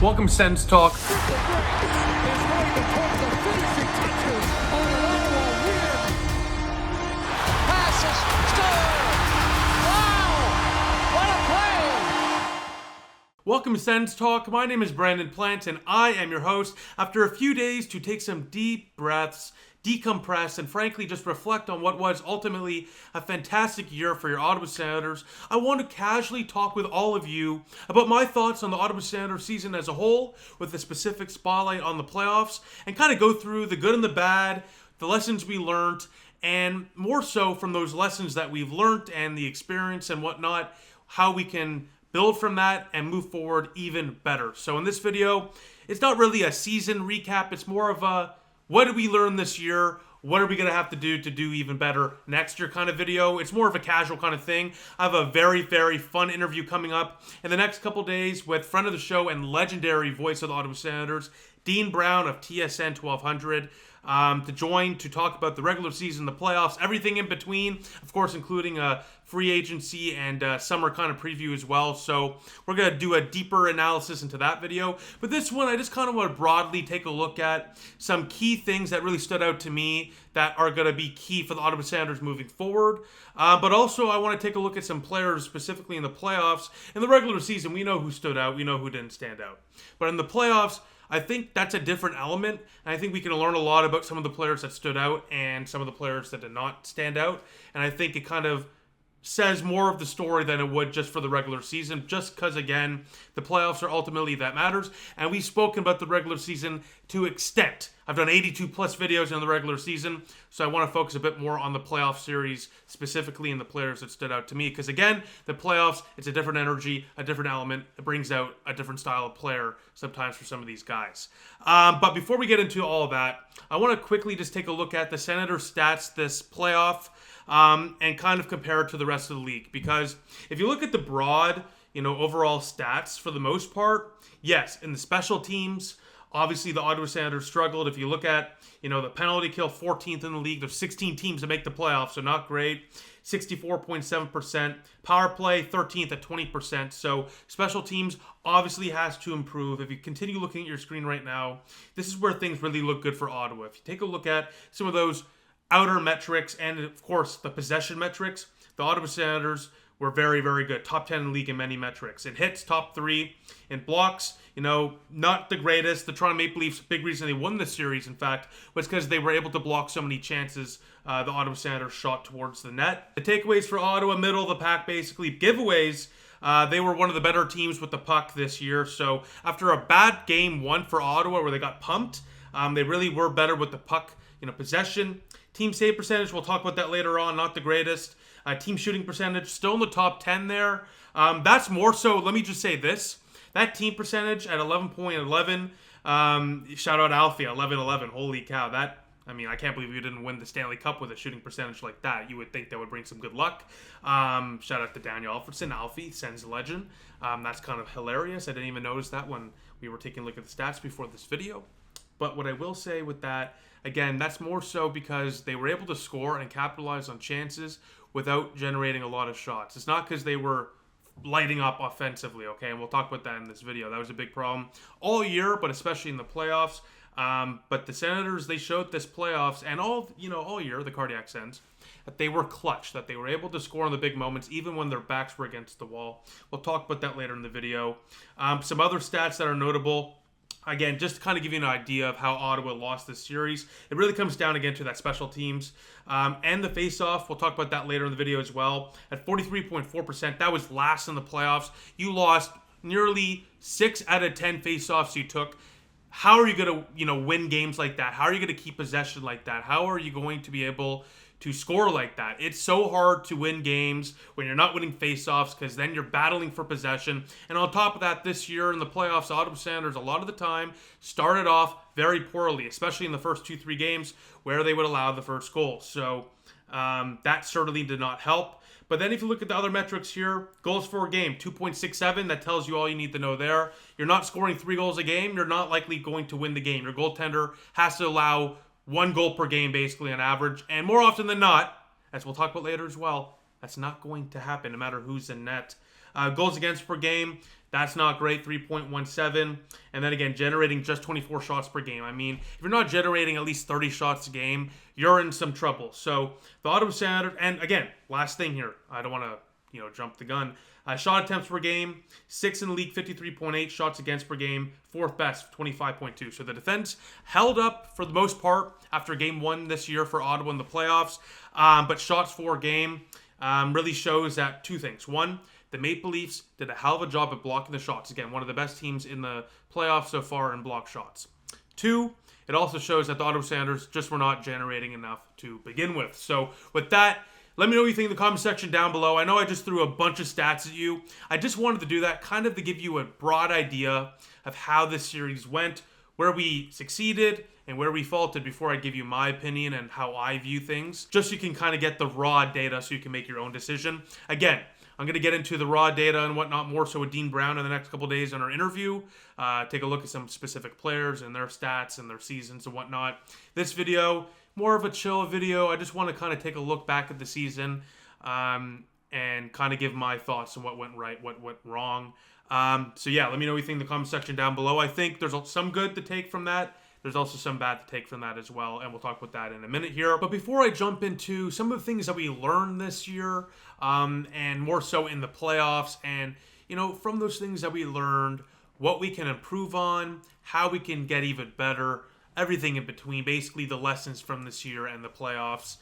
Welcome, Sens Talk. Is going to put the finishing touches on an Ottawa win. Passes, score! Wow! What a play! Welcome to Sens Talk. My name is Brandon Plant, and I am your host. After a few days to take some deep breaths, decompress, and frankly just reflect on what was ultimately a fantastic year for your Ottawa Senators, I want to casually talk with all of you about my thoughts on the Ottawa Senators season as a whole, with a specific spotlight on the playoffs, and kind of go through the good and the bad, the lessons we learned, and more so from those lessons that we've learned and the experience and whatnot, how we can build from that and move forward even better. So in this video, it's not really a season recap, it's more of a what did we learn this year? What are we going to have to do even better next year kind of video? It's more of a casual kind of thing. I have a very, very fun interview coming up in the next couple days with friend of the show and legendary voice of the Ottawa Senators, Dean Brown of TSN 1200, to join to talk about the regular season, the playoffs, everything in between, of course, including a free agency and summer kind of preview as well. So we're going to do a deeper analysis into that video. But this one, I just kind of want to broadly take a look at some key things that really stood out to me that are going to be key for the Ottawa Senators moving forward. But also, I want to take a look at some players specifically in the playoffs. In the regular season, we know who stood out. We know who didn't stand out. But in the playoffs, I think that's a different element, and I think we can learn a lot about some of the players that stood out and some of the players that did not stand out, and I think it kind of says more of the story than it would just for the regular season, just because, again, the playoffs are ultimately that matters, and we've spoken about the regular season to extent. I've done 82 plus videos in the regular season, so I want to focus a bit more on the playoff series, specifically in the players that stood out to me, because again, the playoffs, it's a different energy, a different element. It brings out a different style of player sometimes for some of these guys. But before we get into all of that, I want to quickly just take a look at the Senators stats this playoff, and kind of compare it to the rest of the league, because if you look at the broad, overall stats for the most part, yes, in the special teams, obviously the Ottawa Senators struggled. If you look at, the penalty kill, 14th in the league. There's 16 teams that make the playoffs, so not great. 64.7%. Power play, 13th at 20%. So special teams obviously has to improve. If you continue looking at your screen right now, this is where things really look good for Ottawa. If you take a look at some of those outer metrics and, of course, the possession metrics, the Ottawa Senators were very, very good. Top 10 in the league in many metrics. In hits, top 3. In blocks, not the greatest. The Toronto Maple Leafs, big reason they won this series, in fact, was because they were able to block so many chances the Ottawa Senators shot towards the net. The takeaways for Ottawa, middle of the pack, basically. Giveaways, they were one of the better teams with the puck this year. So after a bad game one for Ottawa where they got pumped, they really were better with the puck, possession. Team save percentage, we'll talk about that later on, not the greatest. Team shooting percentage, still in the top 10 there. That's more so, let me just say this. That team percentage at 11.11, shout out Alfie, 11-11, holy cow. I can't believe you didn't win the Stanley Cup with a shooting percentage like that. You would think that would bring some good luck. Shout out to Daniel Alfredson, Alfie, Sens legend. That's kind of hilarious. I didn't even notice that when we were taking a look at the stats before this video. But what I will say with that, again, that's more so because they were able to score and capitalize on chances without generating a lot of shots. It's not because they were lighting up offensively, okay? And we'll talk about that in this video. That was a big problem all year, but especially in the playoffs. But the Senators, they showed this playoffs and all year, the Cardiac Sens, that they were clutch, that they were able to score in the big moments, even when their backs were against the wall. We'll talk about that later in the video. Some other stats that are notable. Again, just to kind of give you an idea of how Ottawa lost this series, it really comes down again to that special teams and the faceoff. We'll talk about that later in the video as well. At 43.4%, that was last in the playoffs. You lost nearly 6 out of 10 faceoffs you took. How are you going to, win games like that? How are you going to keep possession like that? How are you going to be able to score like that? It's so hard to win games when you're not winning faceoffs, because then you're battling for possession. And on top of that, this year in the playoffs, Ottawa Senators a lot of the time started off very poorly, especially in the first 2-3 games where they would allow the first goal. So that certainly did not help. But then if you look at the other metrics here, goals for a game, 2.67, that tells you all you need to know there. You're not scoring 3 goals a game, you're not likely going to win the game. Your goaltender has to allow 1 goal per game, basically, on average. And more often than not, as we'll talk about later as well, that's not going to happen no matter who's in net. Goals against per game, that's not great, 3.17. And then again, generating just 24 shots per game. I mean, if you're not generating at least 30 shots a game, you're in some trouble. So the Ottawa Senators, and again, last thing here, I don't want to jump the gun. Shot attempts per game, 6th in the league, 53.8 shots against per game, 4th best, 25.2. So the defense held up for the most part after game 1 this year for Ottawa in the playoffs. But shots for game really shows that 2 things. 1, the Maple Leafs did a hell of a job at blocking the shots. Again, one of the best teams in the playoffs so far in block shots. 2, it also shows that the Ottawa Senators just were not generating enough to begin with. So with that, let me know what you think in the comment section down below. I know I just threw a bunch of stats at you. I just wanted to do that kind of to give you a broad idea of how this series went, where we succeeded, and where we faltered before I give you my opinion and how I view things. Just so you can kind of get the raw data so you can make your own decision. Again, I'm going to get into the raw data and whatnot more so with Dean Brown in the next couple days on our interview. Take a look at some specific players and their stats and their seasons and whatnot. This video, more of a chill video. I just want to kind of take a look back at the season and kind of give my thoughts on what went right, what went wrong. So yeah, let me know what you think in the comment section down below. I think there's some good to take from that. There's also some bad to take from that as well, and we'll talk about that in a minute here. But before I jump into some of the things that we learned this year, and more so in the playoffs, and, from those things that we learned, what we can improve on, how we can get even better, everything in between, basically the lessons from this year and the playoffs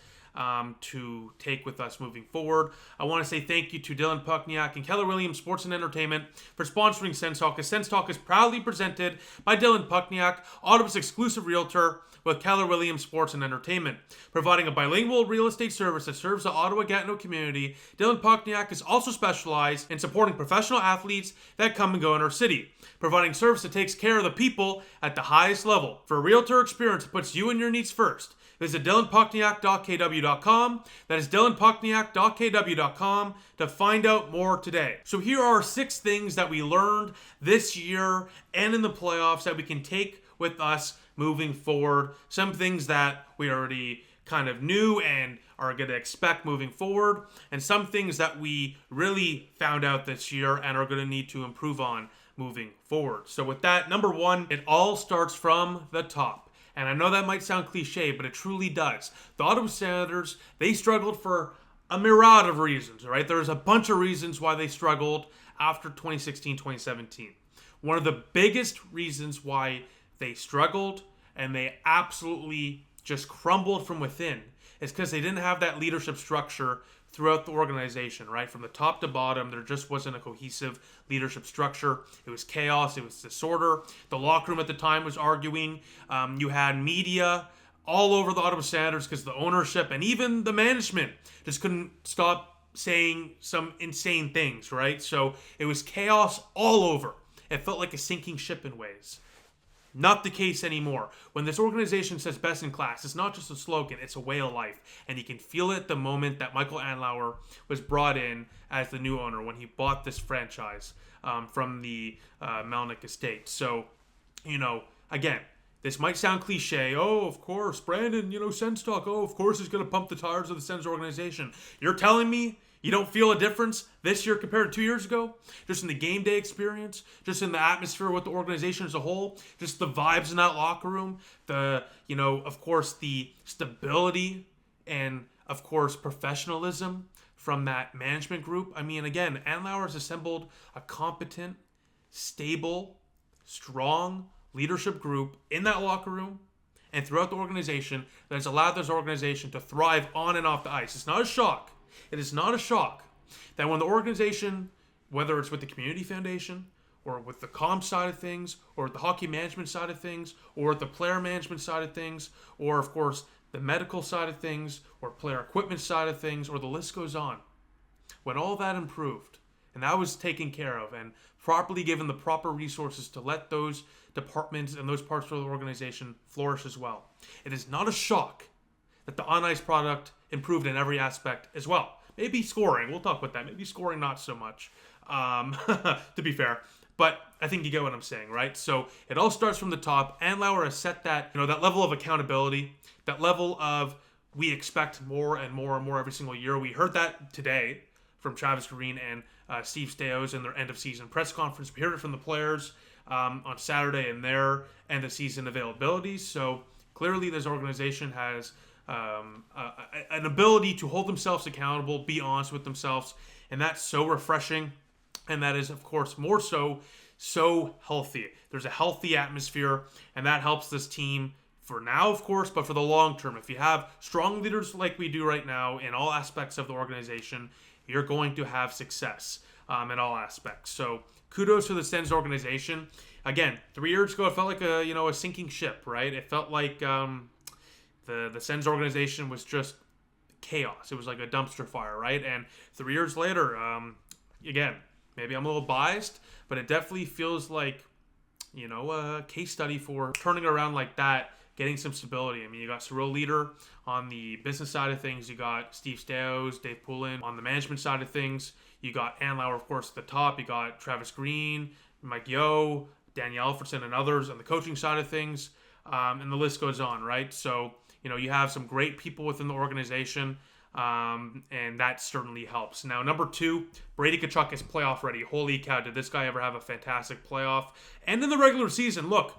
to take with us moving forward. I want to say thank you to Dylan Puckniak and Keller Williams Sports and Entertainment for sponsoring Sens Talk, as Sens Talk is proudly presented by Dylan Puckniak, Ottawa's exclusive realtor with Keller Williams Sports and Entertainment. Providing a bilingual real estate service that serves the Ottawa-Gatineau community, Dylan Puckniak is also specialized in supporting professional athletes that come and go in our city, providing service that takes care of the people at the highest level. For a realtor experience that puts you and your needs first, visit dylanpuckniak.kw.com. That is dylanpuckniak.kw.com to find out more today. So here are 6 things that we learned this year and in the playoffs that we can take with us moving forward. Some things that we already kind of knew and are going to expect moving forward, and some things that we really found out this year and are going to need to improve on moving forward. So with that, number 1, it all starts from the top. And I know that might sound cliche, but it truly does. The Ottawa Senators, they struggled for a myriad of reasons, right? There's a bunch of reasons why they struggled after 2016-2017. One of the biggest reasons why they struggled and they absolutely just crumbled from within is because they didn't have that leadership structure throughout the organization, right? From the top to bottom, there just wasn't a cohesive leadership structure. It was chaos. It was disorder. The locker room at the time was arguing. You had media all over the Ottawa Senators because the ownership and even the management just couldn't stop saying some insane things, right? So it was chaos all over. It felt like a sinking ship in ways. Not the case anymore. When this organization says best in class, it's not just a slogan, it's a way of life. And you can feel it the moment that Michael Andlauer was brought in as the new owner when he bought this franchise from the Melnick estate. So, again, this might sound cliche. Oh, of course, Brandon, Sens Talk. Oh, of course he's going to pump the tires of the Sens organization. You're telling me you don't feel a difference this year compared to 2 years ago? Just in the game day experience, just in the atmosphere with the organization as a whole, just the vibes in that locker room, of course, the stability and, of course, professionalism from that management group. I mean, again, Andlauer has assembled a competent, stable, strong leadership group in that locker room and throughout the organization that has allowed this organization to thrive on and off the ice. It's not a shock. It is not a shock that when the organization, whether it's with the Community Foundation or with the comp side of things or the hockey management side of things or the player management side of things or, of course, the medical side of things or player equipment side of things, or the list goes on, when all that improved and that was taken care of and properly given the proper resources to let those departments and those parts of the organization flourish as well, it is not a shock that the on-ice product improved in every aspect as well. Maybe scoring, we'll talk about that. Maybe scoring not so much, to be fair. But I think you get what I'm saying, right? So it all starts from the top. Andlauer has set that, that level of accountability, that level of we expect more and more and more every single year. We heard that today from Travis Green and Steve Stais in their end-of-season press conference. We heard it from the players on Saturday in their end-of-season availabilities. So clearly this organization has an ability to hold themselves accountable, be honest with themselves, and that's so refreshing. And that is, of course, more so healthy. There's a healthy atmosphere, and that helps this team for now, of course, but for the long term. If you have strong leaders like we do right now in all aspects of the organization, you're going to have success in all aspects. So kudos to the Sens organization. Again, 3 years ago, it felt like a sinking ship, right? It felt like the Sens organization was just chaos. It was like a dumpster fire, right? And 3 years later, again, maybe I'm a little biased, but it definitely feels like, a case study for turning around like that, getting some stability. I mean, you got Cyril Leader on the business side of things. You got Steve Stais, Dave Poulin on the management side of things. You got Ann Lauer, of course, at the top. You got Travis Green, Mike Yeo, Danielle Alfredson, and others on the coaching side of things. And the list goes on, right? So, you have some great people within the organization. And that certainly helps. Now, number 2, Brady Tkachuk is playoff ready. Holy cow, did this guy ever have a fantastic playoff? And in the regular season, look,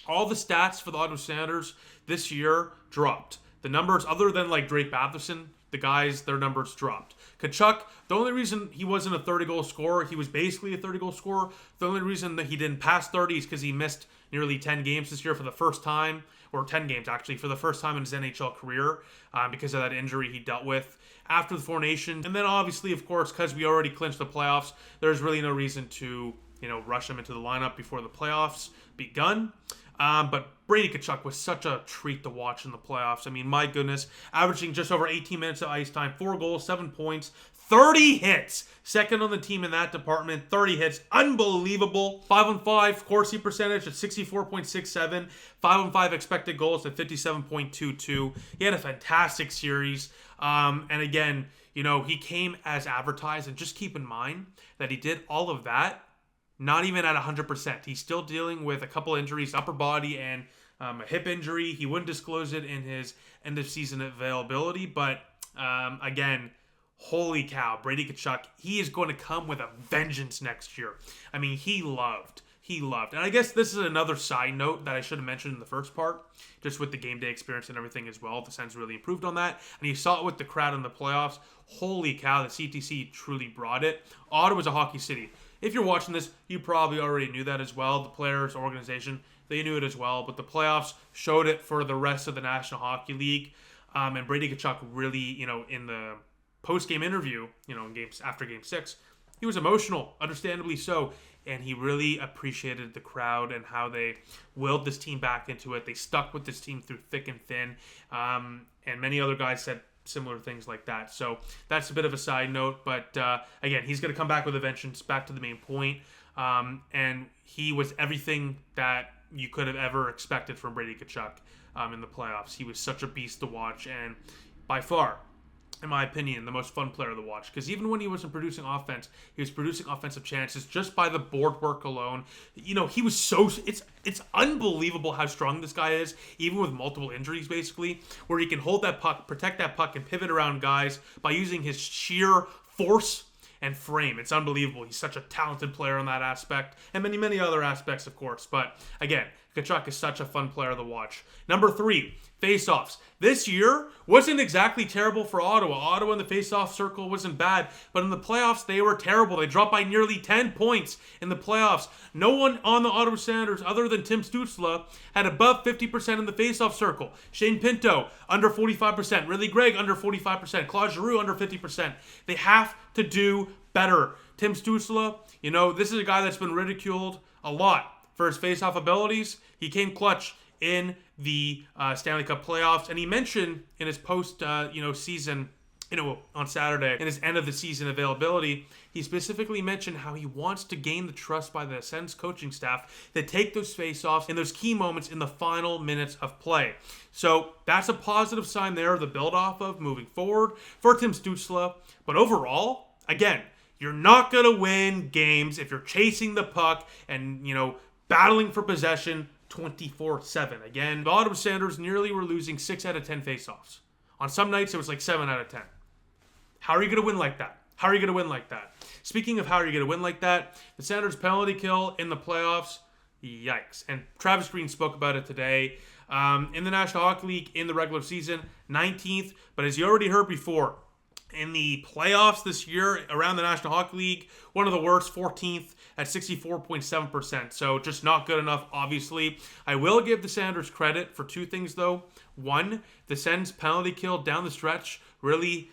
all the stats for the Ottawa Senators this year dropped. The numbers, other than like Drake Batherson, the guys, their numbers dropped. Tkachuk, the only reason he wasn't a 30-goal scorer, he was basically a 30-goal scorer. The only reason that he didn't pass 30 is because he missed nearly 10 games this year for the first time, or 10 games actually, for the first time in his NHL career because of that injury he dealt with after the Four Nations. And then obviously, of course, because we already clinched the playoffs, there's really no reason to, rush him into the lineup before the playoffs begun. But Brady Tkachuk was such a treat to watch in the playoffs. I mean, my goodness, averaging just over 18 minutes of ice time, 4 goals, 7 points, 30 hits. Second on the team in that department, 30 hits. Unbelievable. 5-on-5 Corsi percentage at 64.67. 5-on-5 expected goals at 57.22. He had a fantastic series. And again, he came as advertised. And just keep in mind that he did all of that not even at 100%. He's still dealing with a couple injuries, upper body and a hip injury. He wouldn't disclose it in his end-of-season availability. But, again, holy cow, Brady Tkachuk, he is going to come with a vengeance next year. I mean, he loved. And I guess this is another side note that I should have mentioned in the first part, just with the game day experience and everything as well. The Sens really improved on that. And you saw it with the crowd in the playoffs. Holy cow, the CTC truly brought it. Ottawa's a hockey city. If you're watching this, you probably already knew that as well. The players, organization, they knew it as well. But the playoffs showed it for the rest of the National Hockey League. And Brady Tkachuk really, in the post-game interview, in games after Game 6, he was emotional, understandably so. And he really appreciated the crowd and how they willed this team back into it. They stuck with this team through thick and thin. And many other guys said similar things like that. So that's a bit of a side note. But again, he's going to come back with a vengeance, back to the main point. And he was everything that you could have ever expected from Brady Tkachuk in the playoffs. He was such a beast to watch, and by far, in my opinion, the most fun player to watch. Because even when he wasn't producing offense, he was producing offensive chances just by the board work alone. He was so... It's unbelievable how strong this guy is, even with multiple injuries, basically, where he can hold that puck, protect that puck, and pivot around guys by using his sheer force and frame. It's unbelievable. He's such a talented player in that aspect, and many, many other aspects, of course. But again, Tkachuk is such a fun player to watch. Number 3, faceoffs. This year wasn't exactly terrible for Ottawa. Ottawa in the faceoff circle wasn't bad, but in the playoffs, they were terrible. They dropped by nearly 10 points in the playoffs. No one on the Ottawa Senators, other than Tim Stützle, had above 50% in the faceoff circle. Shane Pinto, under 45%. Ridley Gregg, under 45%. Claude Giroux, under 50%. They have to do better. Tim Stützle, this is a guy that's been ridiculed a lot for his faceoff abilities. He came clutch in the Stanley Cup playoffs, and he mentioned in his season, on Saturday, in his end of the season availability, he specifically mentioned how he wants to gain the trust by the Sens coaching staff to take those faceoffs in those key moments in the final minutes of play. So that's a positive sign there to build off of moving forward for Tim Stützle. But overall, again, you're not going to win games if you're chasing the puck and, battling for possession 24/7. Again, the Ottawa Senators nearly were losing 6 out of 10 faceoffs. On some nights, it was like 7 out of 10. How are you going to win like that? How are you going to win like that? Speaking of how are you going to win like that, the Senators' penalty kill in the playoffs, yikes. And Travis Green spoke about it today. In the National Hockey League, in the regular season, 19th. But as you already heard before, in the playoffs this year, around the National Hockey League, one of the worst, 14th at 64.7%. So just not good enough, obviously. I will give the Senators credit for two things, though. One, the Sens penalty kill down the stretch really,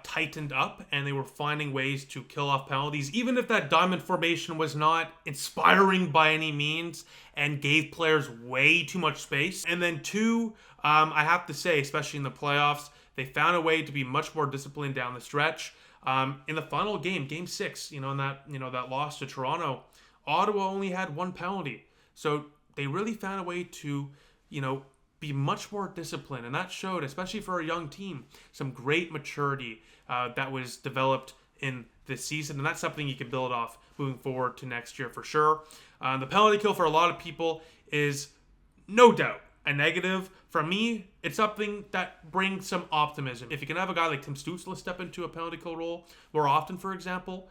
tightened up, and they were finding ways to kill off penalties, even if that diamond formation was not inspiring by any means and gave players way too much space. And then two, I have to say, especially in the playoffs, they found a way to be much more disciplined down the stretch. In the final game, Game 6, in that loss to Toronto, Ottawa only had one penalty. So they really found a way to, be much more disciplined. And that showed, especially for a young team, some great maturity that was developed in this season. And that's something you can build off moving forward to next year for sure. The penalty kill for a lot of people is no doubt a negative. For me, it's something that brings some optimism. If you can have a guy like Tim Stützle step into a penalty kill role more often, for example,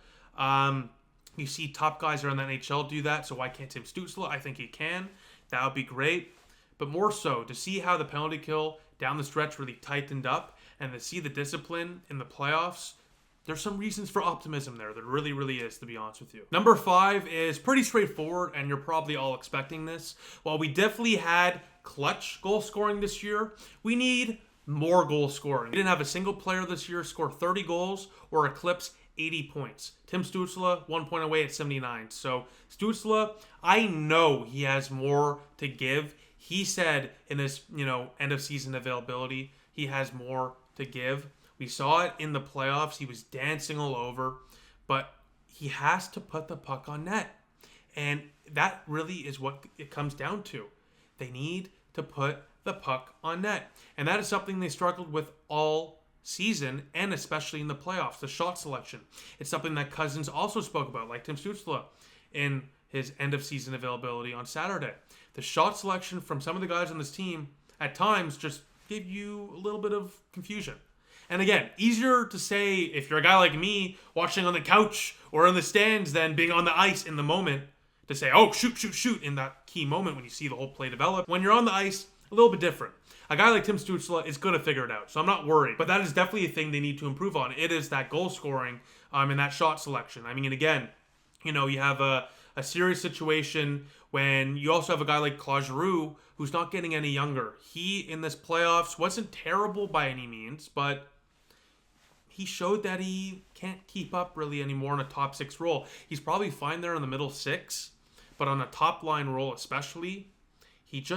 you see top guys around the NHL do that, so why can't Tim Stützle? I think he can. That would be great. But more so, to see how the penalty kill down the stretch really tightened up and to see the discipline in the playoffs, there's some reasons for optimism there. There really, really is, to be honest with you. Number 5 is pretty straightforward, and you're probably all expecting this. While we definitely had clutch goal scoring this year, we need more goal scoring. We didn't have a single player this year score 30 goals or eclipse 80 points. Tim Stützle, 1 point away at 79. So Stützle, I know he has more to give. He said in his, end of season availability, he has more to give. We saw it in the playoffs. He was dancing all over, but he has to put the puck on net. And that really is what it comes down to. They need to put the puck on net. And that is something they struggled with all season, and especially in the playoffs, the shot selection. It's something that Cousins also spoke about, like Tim Stützle in his end of season availability on Saturday. The shot selection from some of the guys on this team at times just gave you a little bit of confusion. And again, easier to say if you're a guy like me watching on the couch or in the stands than being on the ice in the moment to say, oh, shoot in that key moment when you see the whole play develop. When you're on the ice, a little bit different. A guy like Tim Stützle is going to figure it out, so I'm not worried. But that is definitely a thing they need to improve on. It is that goal scoring and that shot selection. I mean, and again, you have a serious situation when you also have a guy like Claude Giroux who's not getting any younger. He, in this playoffs, wasn't terrible by any means, but he showed that he can't keep up really anymore in a top 6 role. He's probably fine there in the middle 6, but on a top line role especially, he's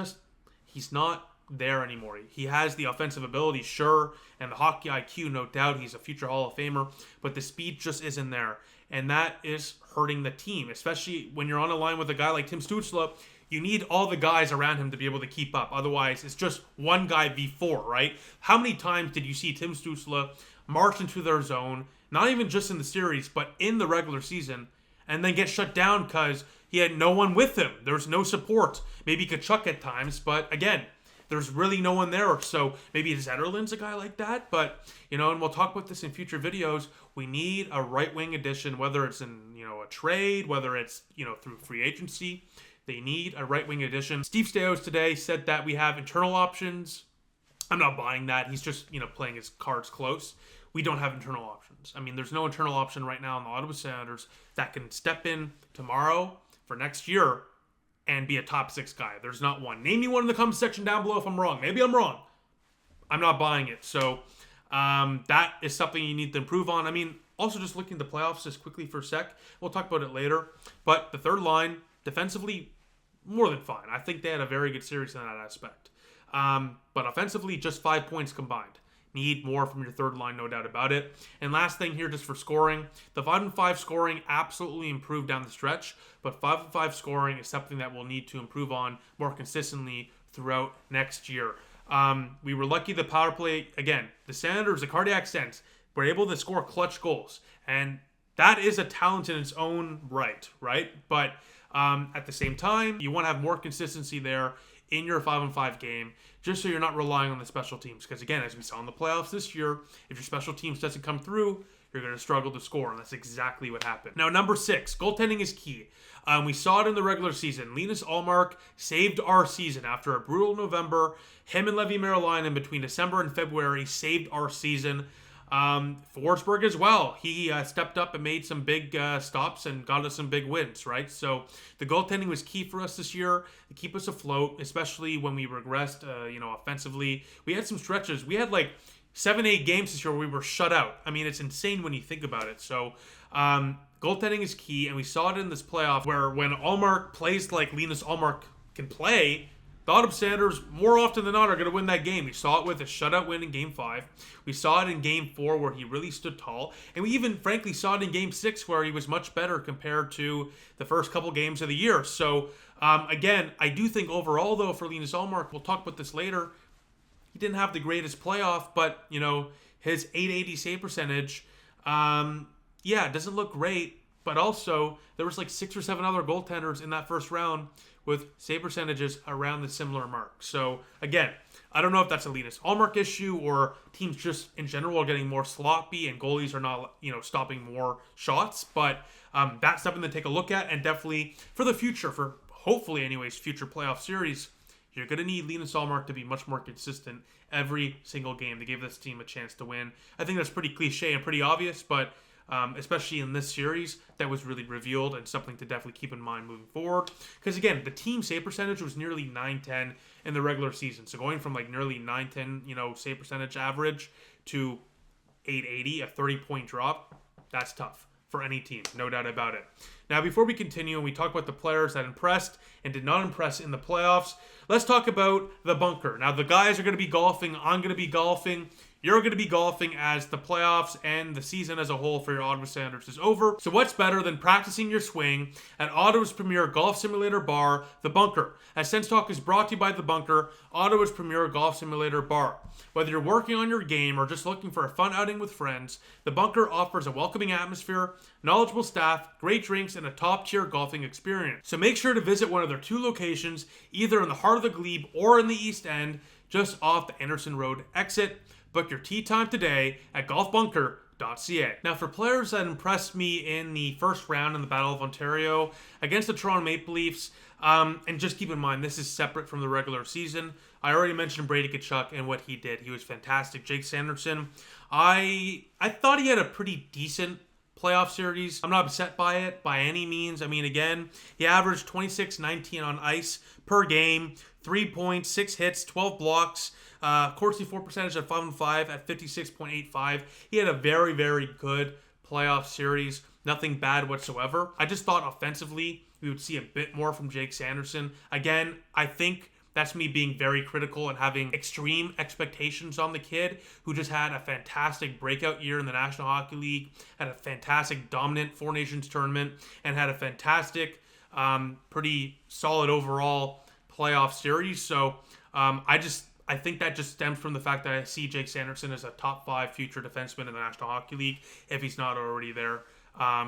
not there anymore. He has the offensive ability, sure, and the hockey IQ, no doubt. He's a future Hall of Famer, but the speed just isn't there. And that is hurting the team, especially when you're on a line with a guy like Tim Stützle. You need all the guys around him to be able to keep up. Otherwise, it's just one guy v4, right? How many times did you see Tim Stützle march into their zone, not even just in the series, but in the regular season, and then get shut down because he had no one with him? There's no support. Maybe Kachuk at times, but again, there's really no one there. So maybe Zetterlund's a guy like that, but and we'll talk about this in future videos. We need a right wing addition, whether it's in a trade, whether it's through free agency. They need a right wing addition. Steve Stais today said that we have internal options. I'm not buying that. He's just playing his cards close. We don't have internal options. I mean, there's no internal option right now in the Ottawa Senators that can step in tomorrow for next year and be a top 6 guy. There's not one. Name me one in the comment section down below if I'm wrong. Maybe I'm wrong. I'm not buying it. So that is something you need to improve on. I mean, also just looking at the playoffs just quickly for a sec. We'll talk about it later. But the third line, defensively, more than fine. I think they had a very good series in that aspect. But offensively, just 5 points combined. Need more from your third line, no doubt about it. And last thing here, just for scoring. The 5-5 scoring absolutely improved down the stretch, but 5-5 scoring is something that we'll need to improve on more consistently throughout next year. We were lucky the power play, again, the Senators, the cardiac Sens, were able to score clutch goals. And that is a talent in its own right? But at the same time, you want to have more consistency there in your 5-on-5 game, just so you're not relying on the special teams. Because again, as we saw in the playoffs this year, if your special teams doesn't come through, you're going to struggle to score, and that's exactly what happened. Now, number 6, goaltending is key. We saw it in the regular season. Linus Ullmark saved our season after a brutal November. Him and Levi Merlion between December and February saved our season. Forsberg as well. He stepped up and made some big stops and got us some big wins, right? So the goaltending was key for us this year to keep us afloat, especially when we regressed, offensively. We had some stretches. We had like 7-8 games this year where we were shut out. I mean, it's insane when you think about it. So goaltending is key, and we saw it in this playoff where when Ullmark plays like Linus Ullmark can play, the Ottawa Senators, more often than not, are going to win that game. We saw it with a shutout win in Game 5. We saw it in Game 4 where he really stood tall. And we even, frankly, saw it in Game 6 where he was much better compared to the first couple games of the year. So, again, I do think overall, though, for Linus Ullmark, we'll talk about this later, he didn't have the greatest playoff, but, his .880 save percentage, it doesn't look great. But also, there was like 6 or 7 other goaltenders in that first round with save percentages around the similar mark. So, again, I don't know if that's a Linus Ullmark issue or teams just in general are getting more sloppy and goalies are not, stopping more shots. But that's something to take a look at. And definitely for the future, for hopefully anyways, future playoff series, you're going to need Linus Ullmark to be much more consistent every single game to give this team a chance to win. I think that's pretty cliche and pretty obvious, but especially in this series, that was really revealed and something to definitely keep in mind moving forward. Because again, the team save percentage was nearly 910 in the regular season. So going from like nearly 910, save percentage average to 880, a 30-point drop, that's tough for any team, no doubt about it. Now, before we continue and we talk about the players that impressed and did not impress in the playoffs, let's talk about the bunker. Now, the guys are going to be golfing. I'm going to be golfing. You're going to be golfing as the playoffs and the season as a whole for your Ottawa Senators is over. So what's better than practicing your swing at Ottawa's premier golf simulator bar, The Bunker? As Sens Talk is brought to you by The Bunker, Ottawa's premier golf simulator bar. Whether you're working on your game or just looking for a fun outing with friends, The Bunker offers a welcoming atmosphere, knowledgeable staff, great drinks, and a top-tier golfing experience. So make sure to visit one of their 2 locations, either in the heart of the Glebe or in the East End, just off the Anderson Road exit. Book your tee time today at golfbunker.ca. Now, for players that impressed me in the first round in the Battle of Ontario against the Toronto Maple Leafs, and just keep in mind, this is separate from the regular season. I already mentioned Brady Tkachuk and what he did. He was fantastic. Jake Sanderson, I thought he had a pretty decent playoff series. I'm not upset by it by any means. I mean, again, he averaged 26-19 on ice per game, 3 points, 6 hits, 12 blocks. Corsi for percentage at 5-5 at 56.85. He had a very, very good playoff series. Nothing bad whatsoever. I just thought offensively we would see a bit more from Jake Sanderson. Again, I think that's me being very critical and having extreme expectations on the kid who just had a fantastic breakout year in the National Hockey League, had a fantastic dominant Four Nations tournament, and had a fantastic, pretty solid overall playoff series. So I think that just stems from the fact that I see Jake Sanderson as a top 5 future defenseman in the National Hockey League, if he's not already there.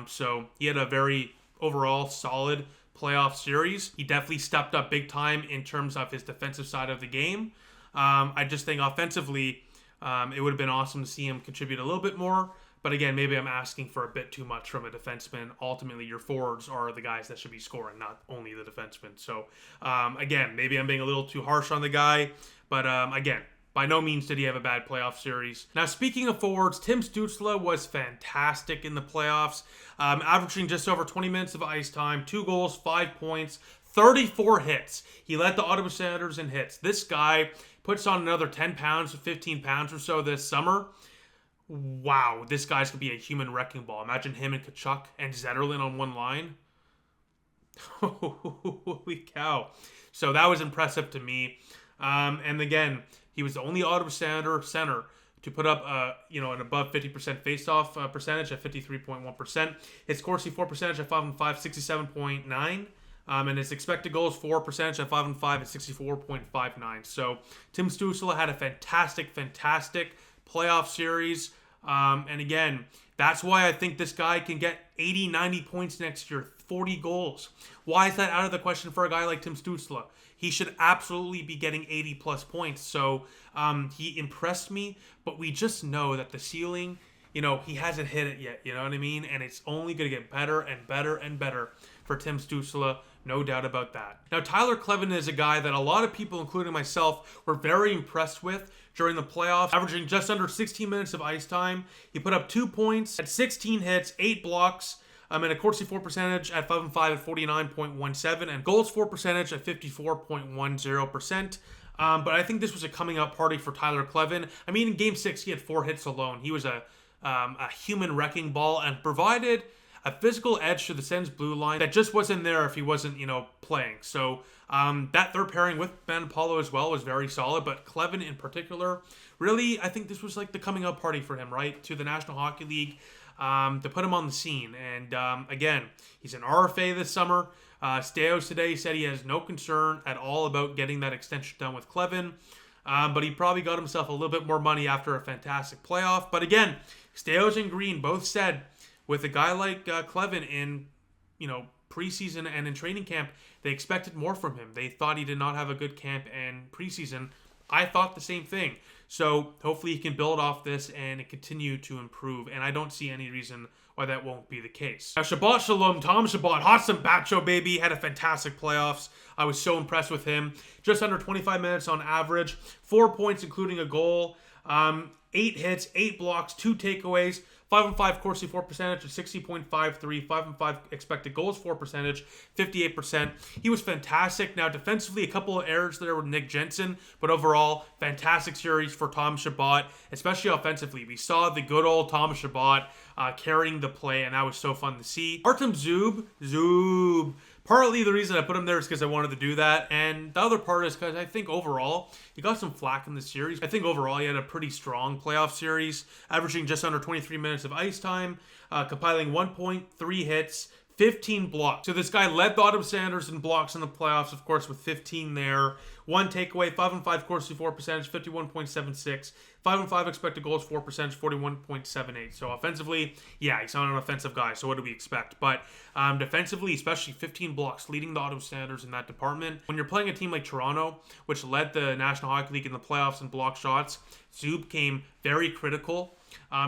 So he had a very overall solid playoff series. He definitely stepped up big time in terms of his defensive side of the game. I just think offensively, it would have been awesome to see him contribute a little bit more. But again, maybe I'm asking for a bit too much from a defenseman. Ultimately, your forwards are the guys that should be scoring, not only the defenseman. So, again, maybe I'm being a little too harsh on the guy. But, again, by no means did he have a bad playoff series. Now, speaking of forwards, Tim Stützle was fantastic in the playoffs, averaging just over 20 minutes of ice time, 2 goals, 5 points, 34 hits. He led the Ottawa Senators in hits. This guy puts on another 10 pounds to 15 pounds or so this summer. Wow, this guy's going to be a human wrecking ball. Imagine him and Tkachuk and Zetterlund on one line. Holy cow. So that was impressive to me. And again, he was the only Ottawa center to put up an above 50% face-off percentage at 53.1%. His Corsi for percentage at 5-5, 67.9. And his expected goals for percentage at 5-5 at 64.59. So Tim Stützle had a fantastic playoff series. And again, that's why I think this guy can get 80, 90 points next year, 40 goals. Why is that out of the question for a guy like Tim Stützle? He should absolutely be getting 80 plus points. So he impressed me, but we just know that the ceiling he hasn't hit it yet. You know what I mean? And it's only going to get better and better and better for Tim Stützle. No doubt about that. Now, Tyler Kleven is a guy that a lot of people, including myself, were very impressed with during the playoffs, averaging just under 16 minutes of ice time. He put up 2 points, had 16 hits, 8 blocks, and a Corsi for percentage at 5-5 at 49.17, and goals for percentage at 54.10%. But I think this was a coming up party for Tyler Kleven. I mean, in Game 6, he had 4 hits alone. He was a human wrecking ball and provided a physical edge to the Sens blue line that just wasn't there if he wasn't, playing. So that third pairing with Ben Paulo as well was very solid, but Kleven in particular, really, I think this was like the coming up party for him, right? To the National Hockey League, to put him on the scene. And again, he's an RFA this summer. Steos today said he has no concern at all about getting that extension done with Kleven. But he probably got himself a little bit more money after a fantastic playoff. But again, Steos and Green both said with a guy like Kleven in, preseason and in training camp, they expected more from him. They thought he did not have a good camp and preseason. I thought the same thing. So hopefully he can build off this and continue to improve. And I don't see any reason why that won't be the case. Now, Shabbat Shalom, Tom Shabbat, Hatsam Bacho, baby, had a fantastic playoffs. I was so impressed with him. Just under 25 minutes on average, 4 points, including a goal, 8 hits, 8 blocks, 2 takeaways, 5-5 Corsi for percentage of 60.53, 5-5 expected goals for percentage, 58%. He was fantastic. Now, defensively, a couple of errors there with Nick Jensen, but overall, fantastic series for Tom Shabbat, especially offensively. We saw the good old Tom Shabbat carrying the play, and that was so fun to see. Artem Zub. Partly the reason I put him there is because I wanted to do that, and the other part is because I think overall, he got some flack in the series. I think overall he had a pretty strong playoff series, averaging just under 23 minutes of ice time, compiling 1 point, 3 hits, 15 blocks. So this guy led the Ottawa Sanders in blocks in the playoffs, of course, with 15 there. 1 takeaway, 5-5 Corsi for percentage, 51.76. 5-5 expected goals for percentage, 41.78. So offensively, yeah, he's not an offensive guy, so what do we expect? But defensively, especially 15 blocks, leading the Ottawa Sanders in that department. When you're playing a team like Toronto, which led the National Hockey League in the playoffs in block shots, Zub came very critical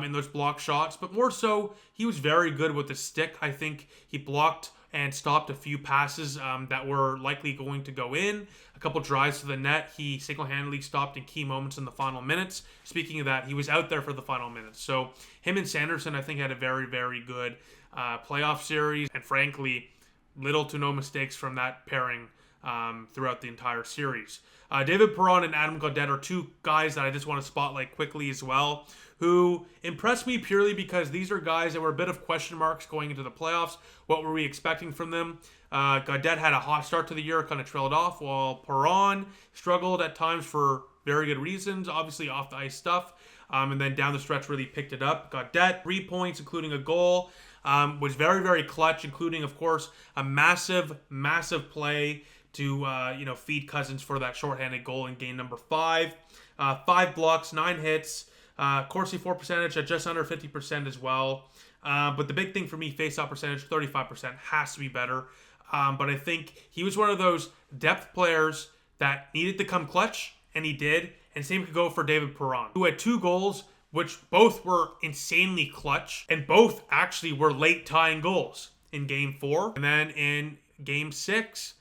in those block shots, but more so, he was very good with the stick. I think he blocked and stopped a few passes that were likely going to go in. A couple drives to the net, he single-handedly stopped in key moments in the final minutes. Speaking of that, he was out there for the final minutes. So him and Sanderson, I think, had a very, very good playoff series. And frankly, little to no mistakes from that pairing throughout the entire series. David Perron and Adam Gaudette are two guys that I just want to spotlight quickly as well, who impressed me purely because these are guys that were a bit of question marks going into the playoffs. What were we expecting from them? Gaudette had a hot start to the year, kind of trailed off, while Perron struggled at times for very good reasons, obviously off the ice stuff, and then down the stretch really picked it up. Gaudette, 3 points, including a goal, was very, very clutch, including, of course, a massive, massive play to feed Cousins for that shorthanded goal in game number 5. 5 blocks, 9 hits, Corsi for percentage at just under 50% as well. But the big thing for me, face-off percentage, 35%, has to be better. But I think he was one of those depth players that needed to come clutch, and he did. And same could go for David Perron, who had 2 goals, which both were insanely clutch, and both actually were late tying goals in game 4. And then in game 6,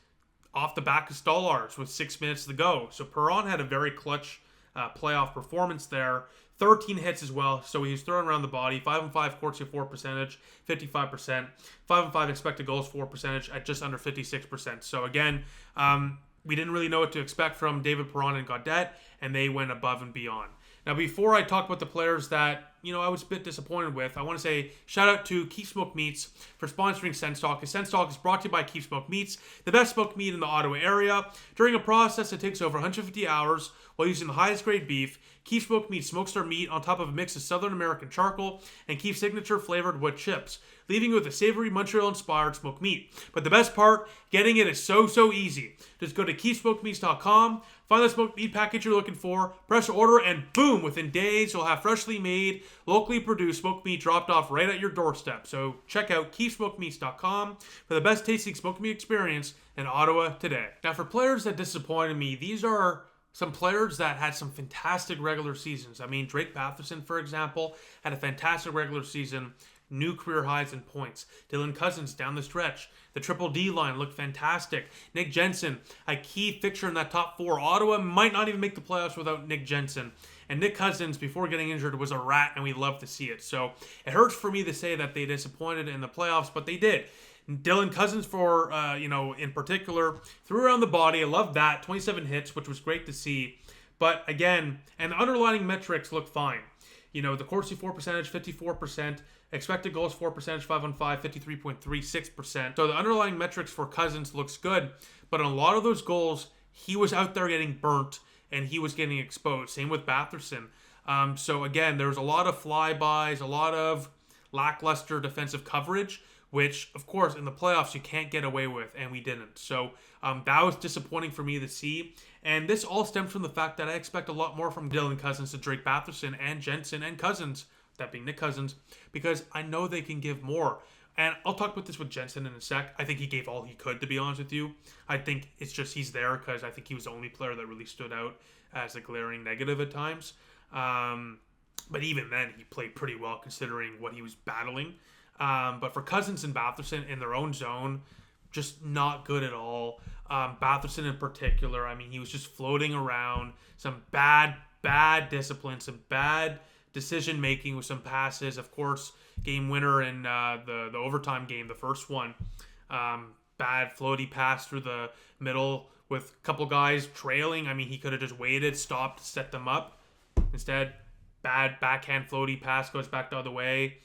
off the back of Stolarz with 6 minutes to go. So Perron had a very clutch playoff performance there. 13 hits as well, so he was throwing around the body. 5-5 Corsi for percentage, 55%. 5-5 expected goals for percentage at just under 56%. So again, we didn't really know what to expect from David Perron and Gaudette, and they went above and beyond. Now, before I talk about the players that, I was a bit disappointed with, I want to say shout out to Keep Smoke Meats for sponsoring Sens Talk. Sens Talk is brought to you by Keep Smoke Meats, the best smoked meat in the Ottawa area. During a process that takes over 150 hours while using the highest grade beef, Keep Smoke Meats smokes their meat on top of a mix of Southern American charcoal and Keep signature flavored wood chips, leaving you with a savory Montreal-inspired smoked meat. But the best part, getting it is so easy. Just go to keepsmokemeats.com, find the smoked meat package you're looking for, press order, and boom, within days, you'll have freshly made, locally produced smoked meat dropped off right at your doorstep. So check out keepsmokemeats.com for the best tasting smoked meat experience in Ottawa today. Now, for players that disappointed me, these are some players that had some fantastic regular seasons. I mean, Drake Batherson, for example, had a fantastic regular season, new career highs in points. Dylan Cousins down the stretch. The Triple D line looked fantastic. Nick Jensen, a key fixture in that top four. Ottawa might not even make the playoffs without Nick Jensen. And Nick Cousins, before getting injured, was a rat, and we love to see it. So it hurts for me to say that they disappointed in the playoffs, but they did. Dylan Cousins, in particular, threw around the body. I love that. 27 hits, which was great to see. But again, and the underlying metrics look fine. The Corsi for percentage, 54%. Expected goals for percentage, 5-on-5, 53.36%. So the underlying metrics for Cousins looks good. But in a lot of those goals, he was out there getting burnt and he was getting exposed. Same with Batherson. So again, there was a lot of flybys, a lot of lackluster defensive coverage, which, of course, in the playoffs you can't get away with, and we didn't. So that was disappointing for me to see. And this all stems from the fact that I expect a lot more from Dylan Cousins to Drake Batherson and Jensen and Cousins, that being Nick Cousins, because I know they can give more. And I'll talk about this with Jensen in a sec. I think he gave all he could, to be honest with you. I think it's just he's there because I think he was the only player that really stood out as a glaring negative at times. But even then, he played pretty well considering what he was battling. But for Cousins and Batherson in their own zone, just not good at all. Batherson in particular, I mean, he was just floating around. Some bad discipline, some bad decision-making with some passes. Of course, game winner in the overtime game, the first one. Bad floaty pass through the middle with a couple guys trailing. I mean, he could have just waited, stopped, set them up. Instead, bad backhand floaty pass goes back the other way.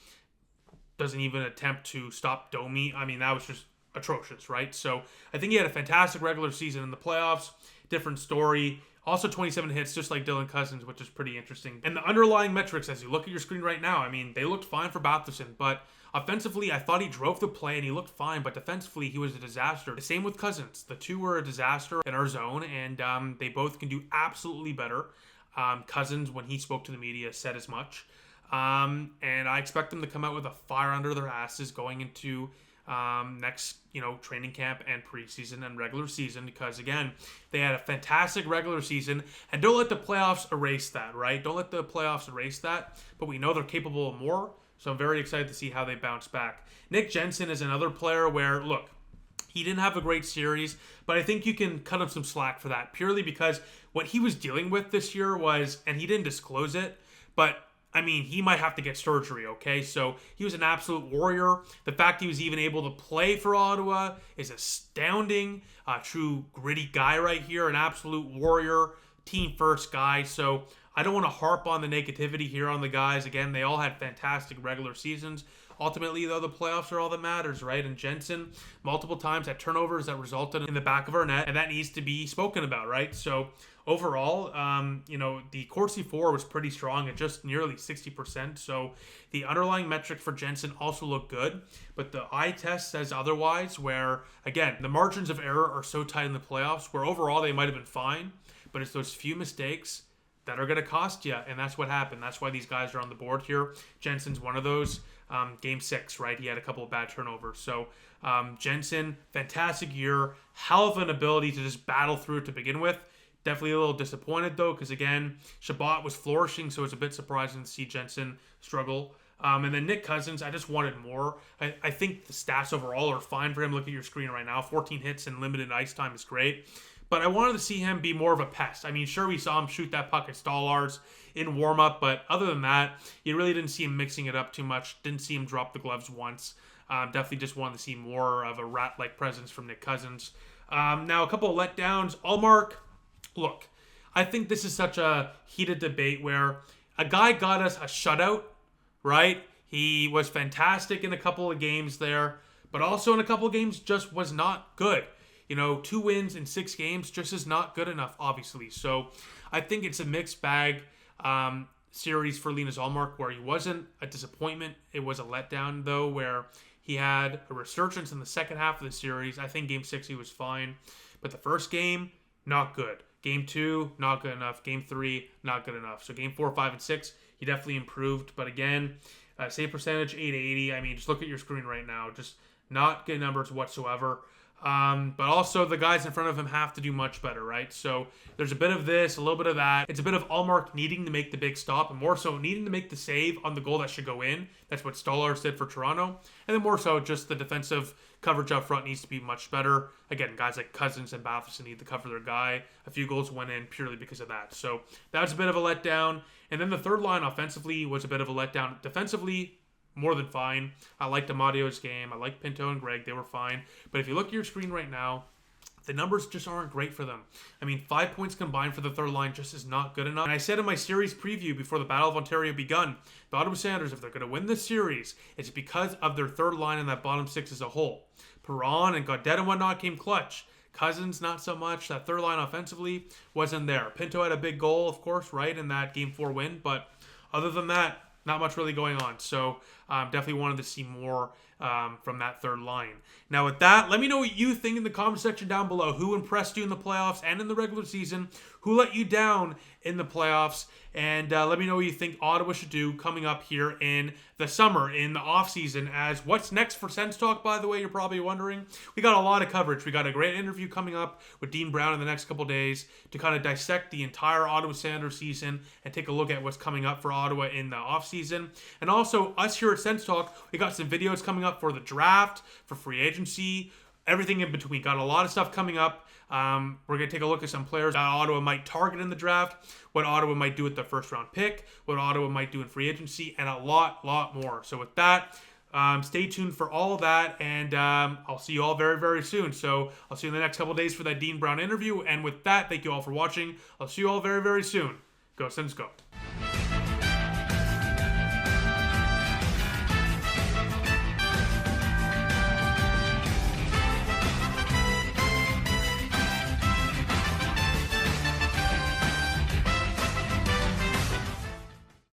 Doesn't even attempt to stop Domi. I mean, that was just atrocious, right? So I think he had a fantastic regular season in the playoffs. Different story. Also 27 hits, just like Dylan Cousins, which is pretty interesting. And the underlying metrics, as you look at your screen right now, I mean, they looked fine for Batherson, but offensively, I thought he drove the play and he looked fine, but defensively, he was a disaster. The same with Cousins. The two were a disaster in our zone, and they both can do absolutely better. Cousins, when he spoke to the media, said as much. And I expect them to come out with a fire under their asses going into next, training camp and preseason and regular season, because again, they had a fantastic regular season, and don't let the playoffs erase that, right? Don't let the playoffs erase that, but we know they're capable of more, so I'm very excited to see how they bounce back. Nick Jensen is another player where, look, he didn't have a great series, but I think you can cut him some slack for that, purely because what he was dealing with this year was, and he didn't disclose it, but I mean, he might have to get surgery, okay? So he was an absolute warrior. The fact he was even able to play for Ottawa is astounding. True gritty guy right here, an absolute warrior, team first guy. So I don't want to harp on the negativity here on the guys. Again, they all had fantastic regular seasons. Ultimately, though, the playoffs are all that matters, right? And Jensen, multiple times had turnovers that resulted in the back of our net, and that needs to be spoken about, right? So overall, the Corsi 4 was pretty strong at just nearly 60%. So the underlying metric for Jensen also looked good, but the eye test says otherwise, where, again, the margins of error are so tight in the playoffs, where overall they might have been fine, but it's those few mistakes that are going to cost you, and that's what happened. That's why these guys are on the board here. Jensen's one of those. Game 6, right? He had a couple of bad turnovers. So Jensen, fantastic year. Hell of an ability to just battle through it to begin with. Definitely a little disappointed, though, because, again, Shabbat was flourishing, so it's a bit surprising to see Jensen struggle. And then Nick Cousins, I just wanted more. I think the stats overall are fine for him. Look at your screen right now. 14 hits and limited ice time is great. But I wanted to see him be more of a pest. I mean, sure, we saw him shoot that puck at Stallars in warm-up, but other than that, you really didn't see him mixing it up too much. Didn't see him drop the gloves once. Definitely just wanted to see more of a rat-like presence from Nick Cousins. Now, a couple of letdowns. Allmark, look, I think this is such a heated debate where a guy got us a shutout, right? He was fantastic in a couple of games there, but also in a couple of games just was not good. 2 wins in 6 games just is not good enough, obviously. So I think it's a mixed bag series for Linus Ullmark, where he wasn't a disappointment. It was a letdown, though, where he had a resurgence in the second half of the series. I think Game 6 he was fine. But the first game, not good. Game 2, not good enough. Game 3, not good enough. So Game 4, 5, and 6, he definitely improved. But again, save percentage, 880. I mean, just look at your screen right now. Just not good numbers whatsoever. But also the guys in front of him have to do much better, right? So there's a bit of this, a little bit of that. It's a bit of Allmark needing to make the big stop, and more so needing to make the save on the goal that should go in. That's what Stolarz did for Toronto. And then more so just the defensive coverage up front needs to be much better. Again, guys like Cousins and Batherson need to cover their guy. A few goals went in purely because of that. So that was a bit of a letdown. And then the third line offensively was a bit of a letdown. Defensively, more than fine. I liked Amadio's game. I liked Pinto and Greg. They were fine. But if you look at your screen right now, the numbers just aren't great for them. I mean, 5 points combined for the third line just is not good enough. And I said in my series preview before the Battle of Ontario begun, the Ottawa Senators, if they're going to win this series, it's because of their third line and that bottom six as a whole. Perron and Gaudette and whatnot came clutch. Cousins, not so much. That third line offensively wasn't there. Pinto had a big goal, of course, right, in that Game 4 win. But other than that, not much really going on. So definitely wanted to see more from that third line. Now with that, let me know what you think in the comment section down below. Who impressed you in the playoffs and in the regular season? Who let you down in the playoffs? And let me know what you think Ottawa should do coming up here in the summer, in the offseason. As what's next for Sens Talk, by the way, you're probably wondering. We got a lot of coverage. We got a great interview coming up with Dean Brown in the next couple days to kind of dissect the entire Ottawa Senators season and take a look at what's coming up for Ottawa in the offseason. And also, us here at Sens Talk, we got some videos coming up for the draft, for free agency, everything in between. Got a lot of stuff coming up. We're going to take a look at some players that Ottawa might target in the draft, what Ottawa might do with the first round pick, what Ottawa might do in free agency, and a lot more. So with that, stay tuned for all of that, and I'll see you all very, very soon. So I'll see you in the next couple days for that Dean Brown interview. And with that, thank you all for watching. I'll see you all very, very soon. Go Sens, go.